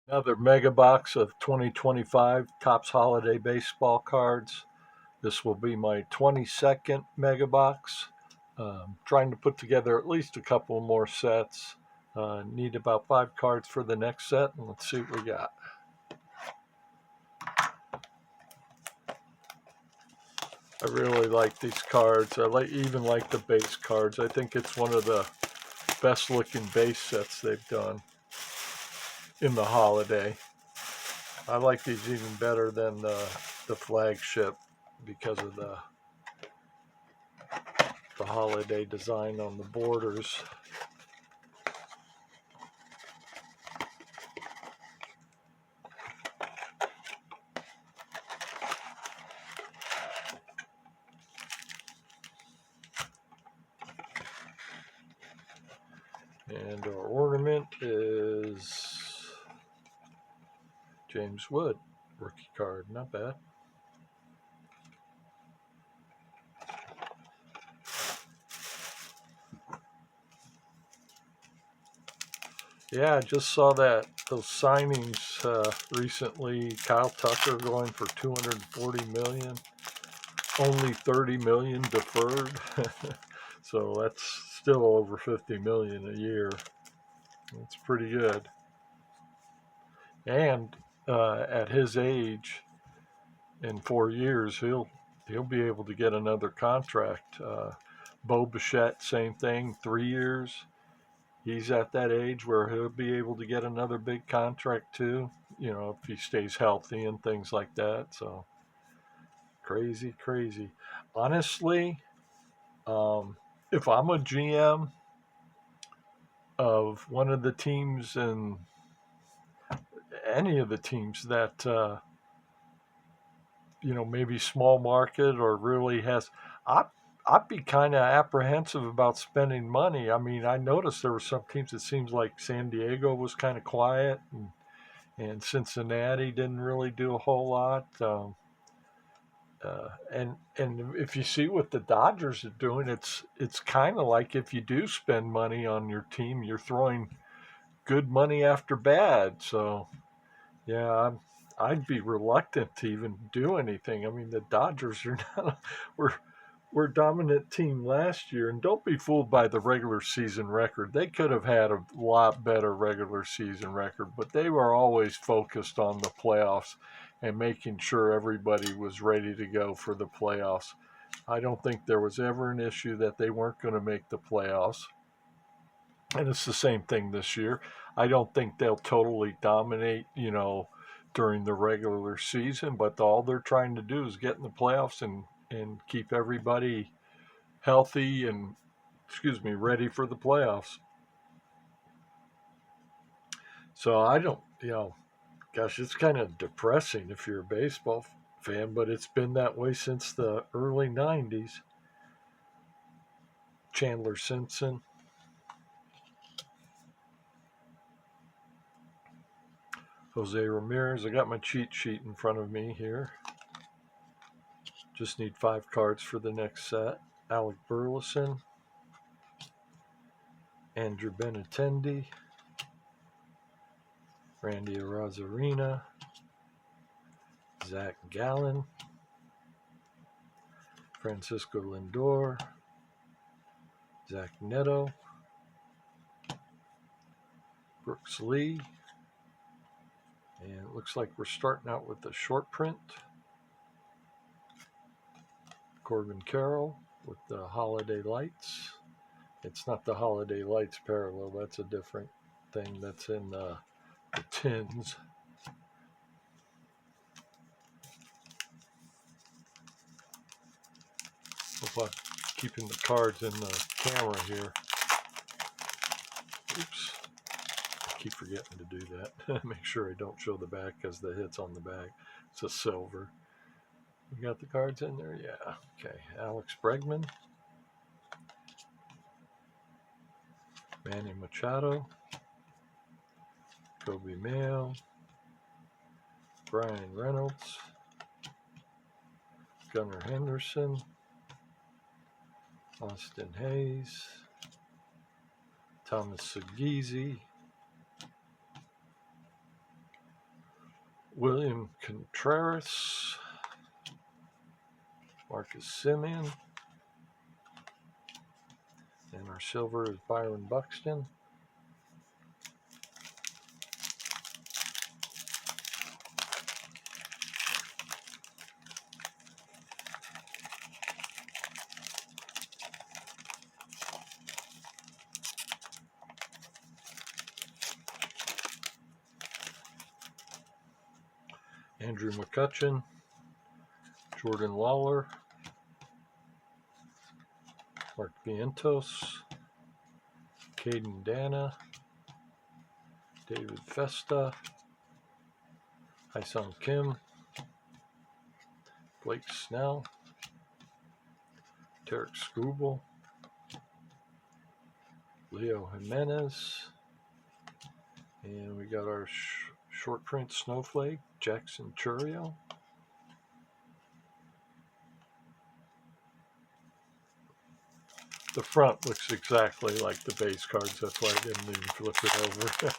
Another mega box of 2025 Topps Holiday Baseball cards. This will be my 22nd mega box. Trying to put together at least a couple more sets. Need about 5 cards for the next set, and let's see what we got. I really like these cards. Even like the base cards. I think it's one of the best looking base sets they've done in the holiday. I like these even better than the flagship because of the holiday design on the borders. And our ornament is James Wood, rookie card, not bad. Yeah, I just saw those signings recently. Kyle Tucker going for 240 million, only 30 million deferred. So that's still over 50 million a year. That's pretty good. And at his age, in 4 years, he'll be able to get another contract. Bo Bichette, same thing, 3 years. He's at that age where he'll be able to get another big contract too. If he stays healthy and things like that. So crazy, crazy. Honestly, if I'm a GM of one of the teams and any of the teams that maybe small market or really has, I I'd be kind of apprehensive about spending money. I mean, I noticed there were some teams. It seems like San Diego was kind of quiet, and Cincinnati didn't really do a whole lot. And if you see what the Dodgers are doing, it's kind of like if you do spend money on your team, you're throwing good money after bad. So yeah, I'd be reluctant to even do anything. I mean, the Dodgers are not were a dominant team last year, and don't be fooled by the regular season record. They could have had a lot better regular season record, but they were always focused on the playoffs and making sure everybody was ready to go for the playoffs. I don't think there was ever an issue that they weren't going to make the playoffs. And it's the same thing this year. I don't think they'll totally dominate, during the regular season, but all they're trying to do is get in the playoffs and keep everybody healthy and, excuse me, ready for the playoffs. So I don't, gosh, it's kind of depressing if you're a baseball fan, but it's been that way since the early 90s. Chandler Simpson, Jose Ramirez. I got my cheat sheet in front of me here. Just need 5 cards for the next set. Alec Burleson, Andrew Benintendi, Randy Arozarena, Zach Gallen, Francisco Lindor, Zach Neto, Brooks Lee, and it looks like we're starting out with the short print. Corbin Carroll with the Holiday Lights. It's not the Holiday Lights parallel, that's a different thing that's in the tins. Hope I'm keeping the cards in the camera here. Oops. I keep forgetting to do that. Make sure I don't show the back because the hit's on the back. It's a silver. We got the cards in there? Yeah. Okay. Alex Bregman. Manny Machado. Kobe Mayo. Brian Reynolds. Gunnar Henderson. Austin Hayes. Thomas Segezi. William Contreras, Marcus Semien, and our silver is Byron Buxton. Andrew McCutchen, Jordan Lawler, Mark Vientos, Caden Dana, David Festa, Hyesung Kim, Blake Snell, Tarek Skubal, Leo Jimenez, and we got our short print snowflake, Jackson Churio. The front looks exactly like the base cards, that's why I didn't even flip it over.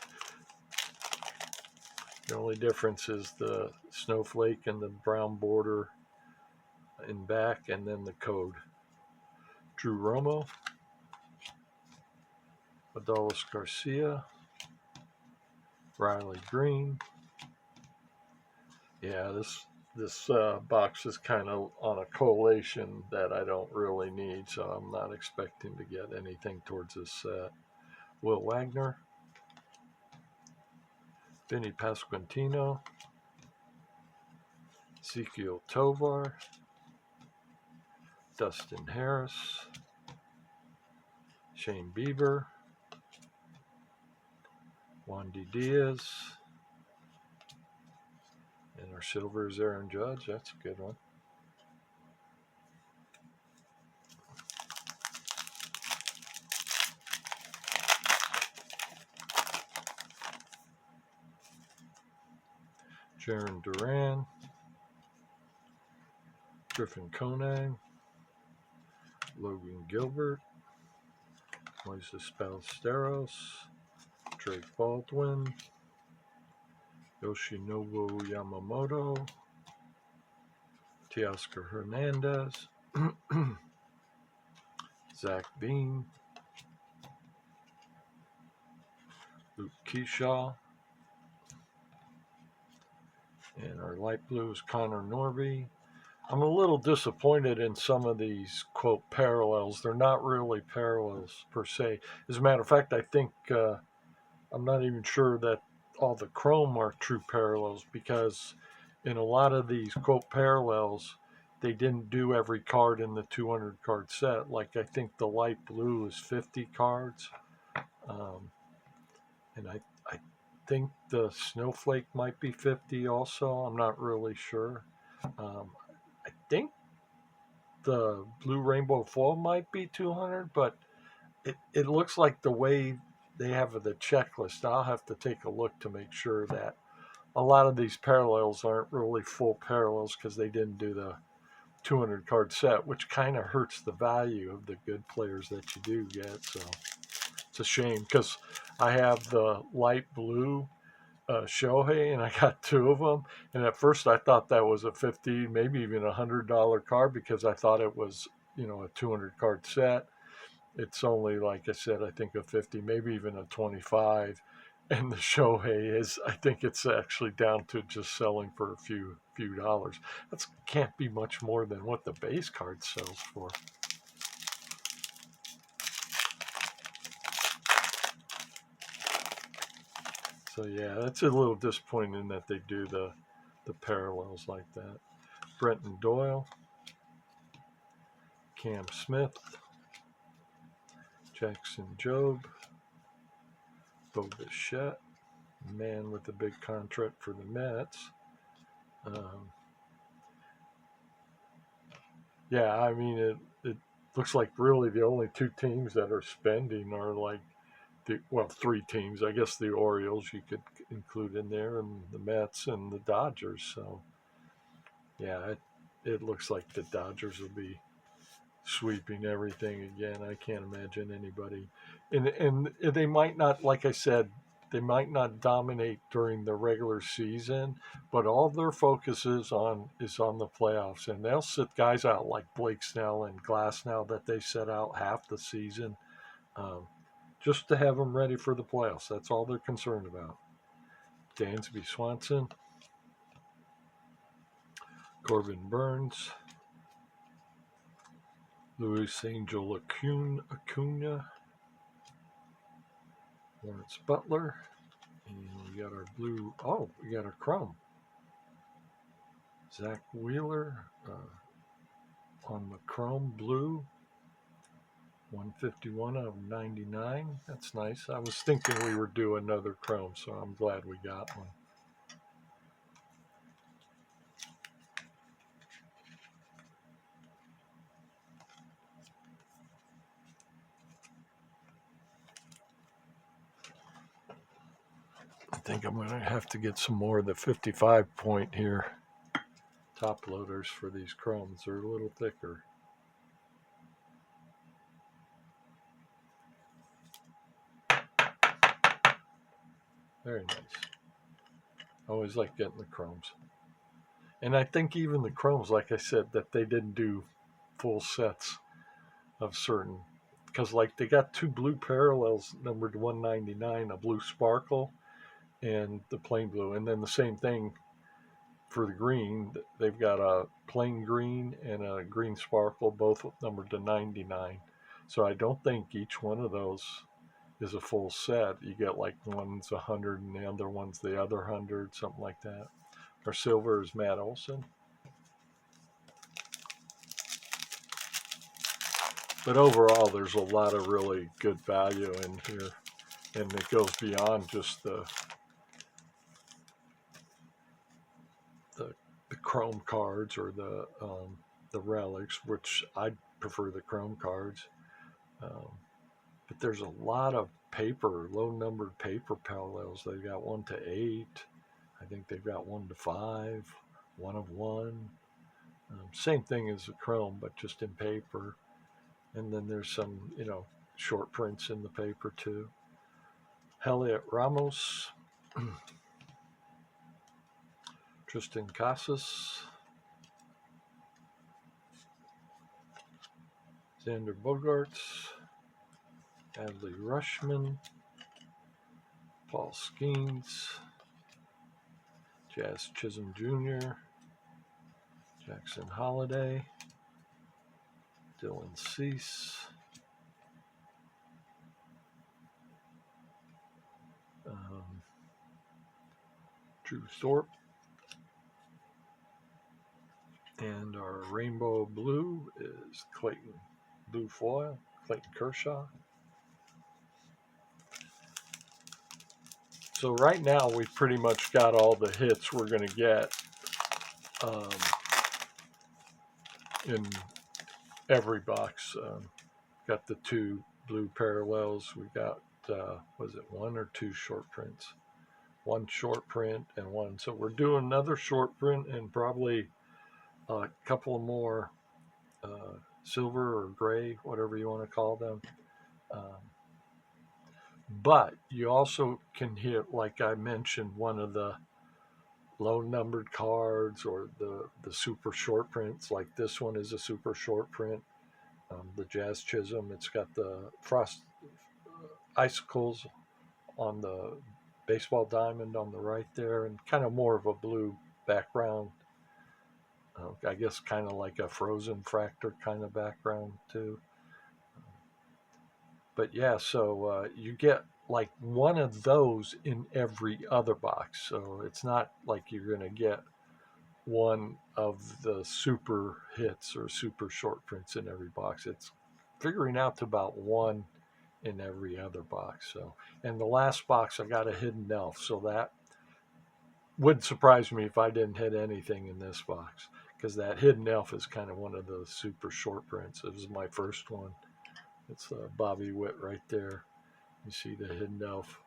The only difference is the snowflake and the brown border in back, and then the code. Drew Romo, Adolis Garcia, Riley Green. Yeah, this box is kind of on a collation that I don't really need, so I'm not expecting to get anything towards this set. Will Wagner, Vinny Pasquantino, Ezekiel Tovar, Dustin Harris, Shane Bieber, Wandy Diaz, and our silver is Aaron Judge. That's a good one. Jaron Duran, Griffin Konang, Logan Gilbert, Moises Ballesteros, Drake Baldwin, Yoshinobu Yamamoto, Teoscar Hernandez, Zach Bean, Luke Keyshaw, and our light blue is Connor Norby. I'm a little disappointed in some of these, quote, parallels. They're not really parallels per se. As a matter of fact, I think I'm not even sure that all the chrome are true parallels, because in a lot of these, quote, parallels, they didn't do every card in the 200 card set. Like I think the light blue is 50 cards. And I think the snowflake might be 50 also. I'm not really sure. I think the blue rainbow foil might be 200, but it looks like the way they have the checklist. I'll have to take a look to make sure that a lot of these parallels aren't really full parallels because they didn't do the 200 card set, which kind of hurts the value of the good players that you do get. So it's a shame, because I have the light blue Shohei, and I got two of them. And at first, I thought that was a $50, maybe even $100 card, because I thought it was, a 200 card set. It's only, like I said, I think a 50, maybe even a 25. And the Shohei is, I think it's actually down to just selling for a few dollars. That can't be much more than what the base card sells for. So yeah, that's a little disappointing that they do the parallels like that. Brenton Doyle, Cam Smith, Jackson Jobe, Bo Bichette, man with the big contract for the Mets. Yeah, I mean, it looks like really the only two teams that are spending are like three teams. I guess the Orioles you could include in there, and the Mets and the Dodgers. So yeah, it looks like the Dodgers will be sweeping everything again. I can't imagine anybody, and they might not, like I said, they might not dominate during the regular season, but all their focus is on the playoffs, and they'll sit guys out like Blake Snell and Glass now that they set out half the season, um, just to have them ready for the playoffs. That's all they're concerned about. Dansby Swanson, Corbin Burns, Luis Angel Acuna, Lawrence Butler, and we got our blue. Oh, we got our chrome. Zach Wheeler on the chrome blue, 151 out of 99. That's nice. I was thinking we were due another chrome, so I'm glad we got one. I think I'm going to have to get some more of the 55 point here. Top loaders for these chromes. They're a little thicker. Very nice. I always like getting the chromes. And I think even the chromes, like I said, that they didn't do full sets of certain, because like they got two blue parallels numbered 199, a blue sparkle and the plain blue, and then the same thing for the green. They've got a plain green and a green sparkle, both numbered to 99. So I don't think each one of those is a full set. You get like one's 100 and the other one's the other 100, something like that. Our silver is Matt Olson. But overall, there's a lot of really good value in here, and it goes beyond just the chrome cards or the relics, which I prefer the chrome cards. But there's a lot of paper, low numbered paper parallels. They've got 1 to 8. I think they've got 1 to 5, 1 of 1. Same thing as the chrome, but just in paper. And then there's some, short prints in the paper too. Heliot Ramos, Tristan Casas, Xander Bogaerts, Adley Rushman, Paul Skeens, Jazz Chisholm Jr., Jackson Holiday, Dylan Cease, Drew Thorpe, and our rainbow blue is Clayton Blue Foil, Clayton Kershaw. So right now we've pretty much got all the hits we're going to get in every box. Got the 2 blue parallels. We got, was it 1 or 2 short prints? 1 short print and 1. So we're doing another short print and probably a couple more silver or gray, whatever you want to call them. But you also can hit, like I mentioned, one of the low numbered cards or the super short prints. Like this one is a super short print. The Jazz Chisholm, it's got the frost icicles on the baseball diamond on the right there, and kind of more of a blue background. I guess kind of like a frozen fractor kind of background too. But yeah, so you get like one of those in every other box. So it's not like you're going to get one of the super hits or super short prints in every box. It's figuring out to about one in every other box. So, and the last box I got a hidden elf, so that would surprise me if I didn't hit anything in this box, because that hidden elf is kind of one of the super short prints. It was my first one. It's Bobby Witt right there. You see the hidden elf.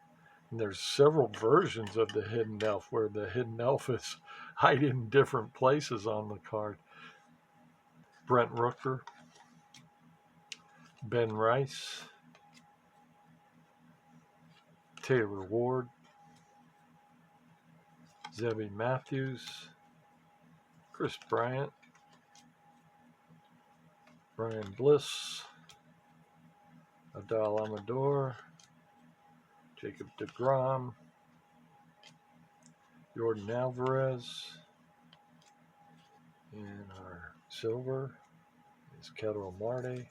And there's several versions of the hidden elf where the hidden elf is hiding in different places on the card. Brent Rooker, Ben Rice, Taylor Ward, Zebby Matthews, Chris Bryant, Brian Bliss, Adal Amador, Jacob deGrom, Jordan Alvarez, and our silver is Kettle Marte.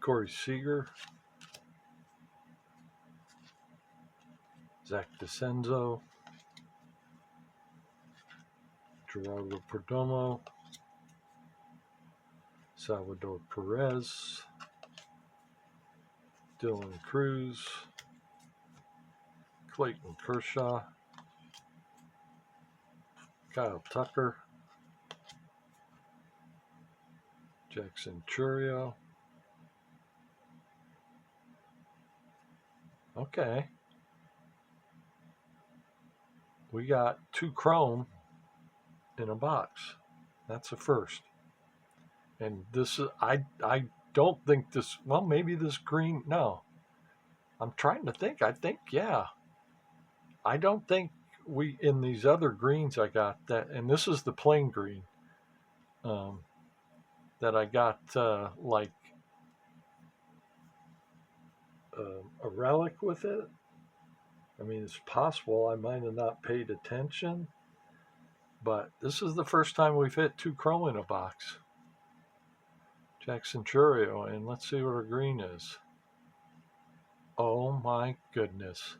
Corey Seager, Zach DeCenzo, Gerardo Perdomo, Salvador Perez, Dylan Cruz, Clayton Kershaw, Kyle Tucker, Jackson Churio. Okay. We got 2 chrome in a box. That's a first. And this is, I don't think this, well, maybe this green, no. I'm trying to think. I think, yeah. I don't think we, in these other greens I got that, and this is the plain green, that I got like a relic with it. I mean, it's possible I might have not paid attention, but this is the first time we've hit 2 chrome in a box. Jackson Churio, and let's see what our green is. Oh my goodness.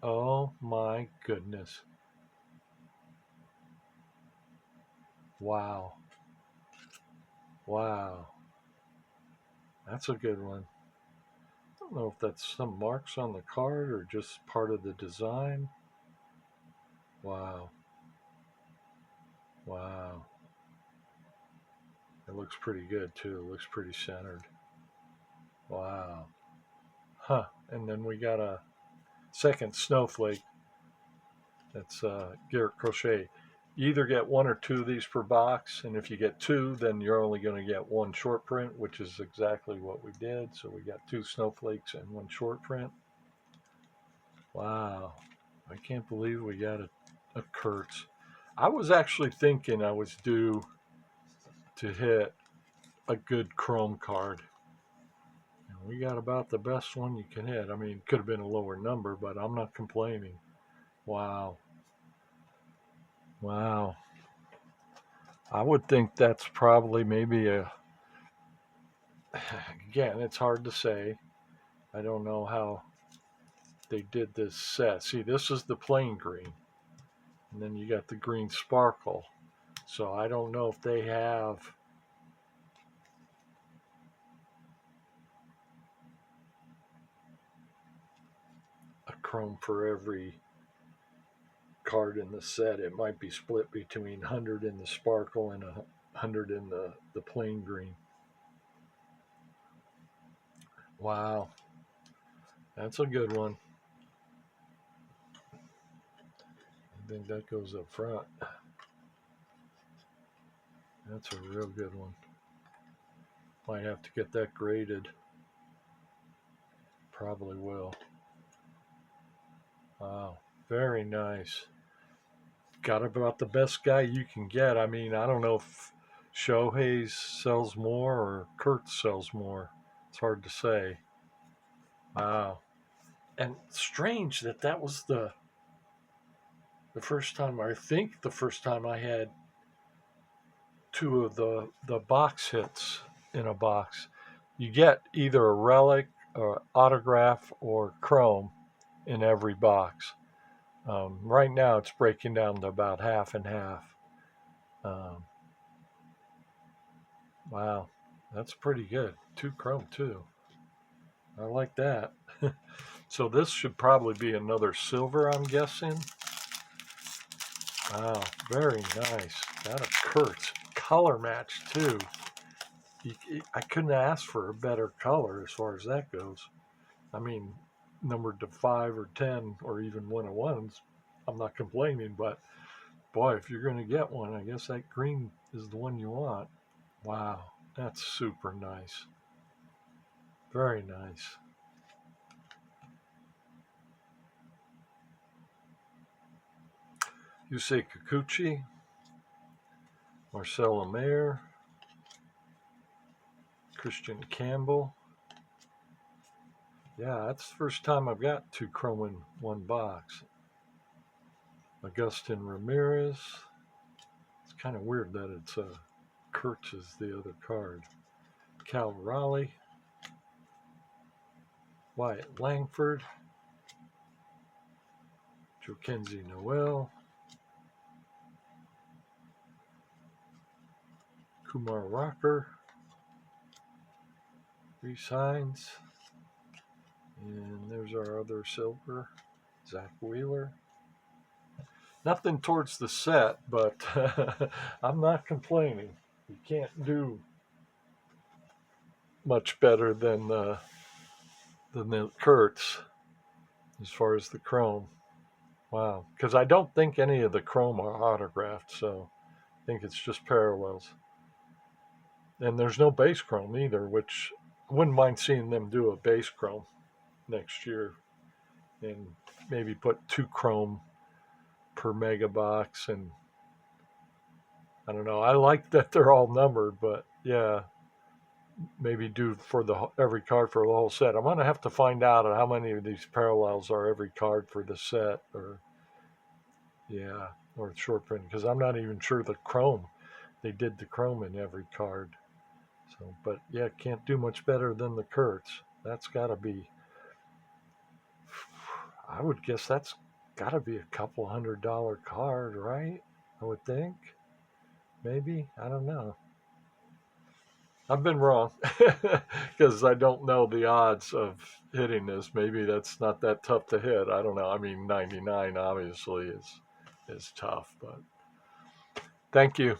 Oh my goodness. Wow. Wow. That's a good one. I don't know if that's some marks on the card or just part of the design. Wow. Wow. It looks pretty good too. It looks pretty centered. Wow. Huh. And then we got a second snowflake. That's Garrett Crochet. You either get 1 or 2 of these per box, and if you get 2, then you're only going to get 1 short print, which is exactly what we did. So we got 2 snowflakes and 1 short print. Wow. I can't believe we got a Kurtz. I was actually thinking I was due to hit a good chrome card. And we got about the best one you can hit. I mean, it could have been a lower number, but I'm not complaining. Wow. Wow. I would think that's probably maybe a, again, it's hard to say. I don't know how they did this set. See, this is the plain green. And then you got the green sparkle. So I don't know if they have a chrome for every card in the set. It might be split between 100 in the sparkle and 100 in the plain green. Wow. That's a good one. I think that goes up front. That's a real good one. Might have to get that graded. Probably will. Wow. Very nice. Got about the best guy you can get. I mean, I don't know if Shohei sells more or Kurtz sells more. It's hard to say. Wow. And strange that was the first time, I think the first time I had 2 of the box hits in a box. You get either a relic, or autograph, or chrome in every box. Right now it's breaking down to about half and half. Wow, that's pretty good. 2 chrome too. I like that. So this should probably be another silver, I'm guessing. Wow, very nice. Got a Kurtz color match too. I couldn't ask for a better color as far as that goes. I mean, numbered to 5 or 10 or even 101s, I'm not complaining, but Boy, if you're going to get one, I guess that green is the one you want. Wow, that's super nice. Very nice. Yusei Kikuchi, Marcella Mayer, Christian Campbell. Yeah, that's the first time I've got 2 chrome in one box. Agustin Ramirez. It's kind of weird that it's Kurtz is the other card. Cal Raleigh. Wyatt Langford. Jokenzie Noel. Kumar Rocker. Reese Hines. And there's our other silver, Zach Wheeler. Nothing towards the set, but I'm not complaining. You can't do much better than the Kurtz as far as the chrome. Wow, because I don't think any of the chrome are autographed, so I think it's just parallels. And there's no base chrome either, which I wouldn't mind seeing them do a base chrome next year and maybe put 2 chrome per mega box. And I don't know, I like that they're all numbered, but yeah, maybe do for every card for the whole set. I'm gonna have to find out how many of these parallels are every card for the set, or short print, because I'm not even sure the chrome they did the chrome in every card. So, but yeah, can't do much better than the Kurtz. That's got to be, I would guess that's got to be a couple $100 card, right? I would think. Maybe, I don't know. I've been wrong because I don't know the odds of hitting this. Maybe that's not that tough to hit. I don't know. I mean, 99 obviously is tough, but thank you.